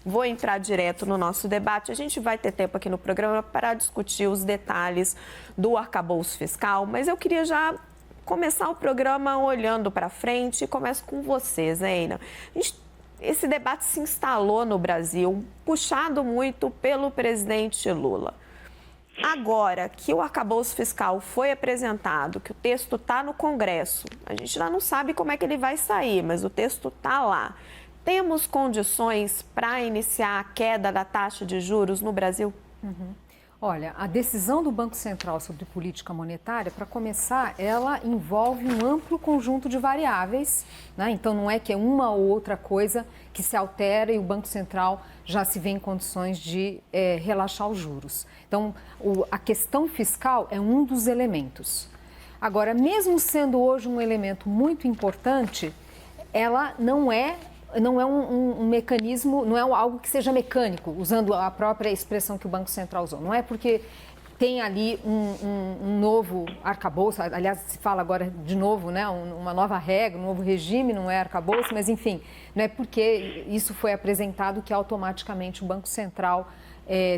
vou entrar direto no nosso debate. A gente vai ter tempo aqui no programa para discutir os detalhes do arcabouço fiscal, mas eu queria já começar o programa olhando para frente e começo com você, Zeina. Esse debate se instalou no Brasil, puxado muito pelo presidente Lula. Agora que o arcabouço fiscal foi apresentado, que o texto está no Congresso, a gente ainda não sabe como é que ele vai sair, mas o texto está lá. Temos condições para iniciar a queda da taxa de juros no Brasil? Olha, a decisão do Banco Central sobre política monetária, para começar, ela envolve um amplo conjunto de variáveis, né? Então, não é que é uma ou outra coisa que se altera e o Banco Central já se vê em condições de relaxar os juros. Então, a questão fiscal é um dos elementos. Agora, mesmo sendo hoje um elemento muito importante, ela não é um mecanismo, não é algo que seja mecânico, usando a própria expressão que o Banco Central usou. Não é porque tem ali um novo arcabouço, aliás, se fala agora de novo, né, uma nova regra, um novo regime, não é arcabouço, mas enfim, não é porque isso foi apresentado que automaticamente o Banco Central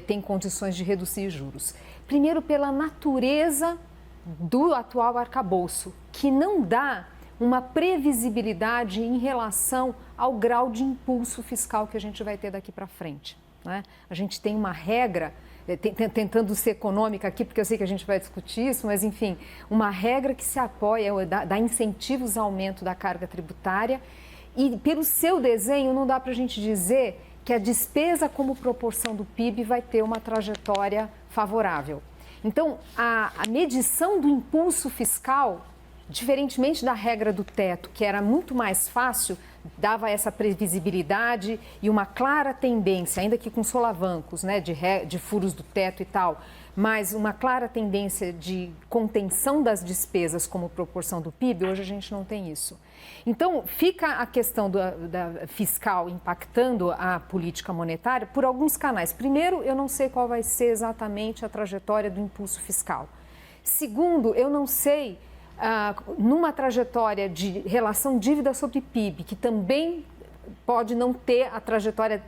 tem condições de reduzir juros. Primeiro, pela natureza do atual arcabouço, que não dá uma previsibilidade em relação ao grau de impulso fiscal que a gente vai ter daqui para frente, né? A gente tem uma regra, tentando ser econômica aqui, porque eu sei que a gente vai discutir isso, mas enfim, uma regra que se apoia, dá incentivos ao aumento da carga tributária e pelo seu desenho não dá para a gente dizer que a despesa como proporção do PIB vai ter uma trajetória favorável. Então, a medição do impulso fiscal, diferentemente da regra do teto, que era muito mais fácil, dava essa previsibilidade e uma clara tendência, ainda que com solavancos, né, de furos do teto e tal, mas uma clara tendência de contenção das despesas como proporção do PIB, hoje a gente não tem isso. Então, fica a questão da fiscal impactando a política monetária por alguns canais. Primeiro, eu não sei qual vai ser exatamente a trajetória do impulso fiscal. Segundo, eu não sei, numa trajetória de relação dívida sobre PIB, que também pode não ter a trajetória,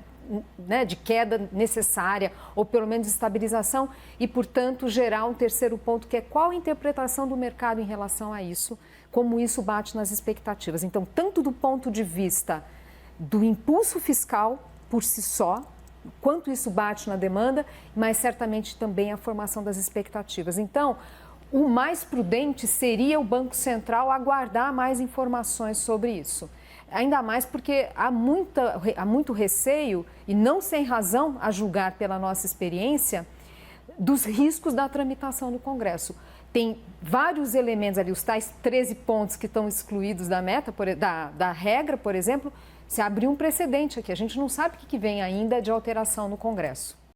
né, de queda necessária, ou pelo menos de estabilização, e, portanto, gerar um terceiro ponto, que é qual a interpretação do mercado em relação a isso, como isso bate nas expectativas. Então, tanto do ponto de vista do impulso fiscal por si só, quanto isso bate na demanda, mas certamente também a formação das expectativas. Então, o mais prudente seria o Banco Central aguardar mais informações sobre isso. Ainda mais porque há muito receio, e não sem razão, a julgar pela nossa experiência, dos riscos da tramitação no Congresso. Tem vários elementos ali, os tais 13 pontos que estão excluídos da meta, da regra, por exemplo, se abriu um precedente aqui. A gente não sabe o que vem ainda de alteração no Congresso.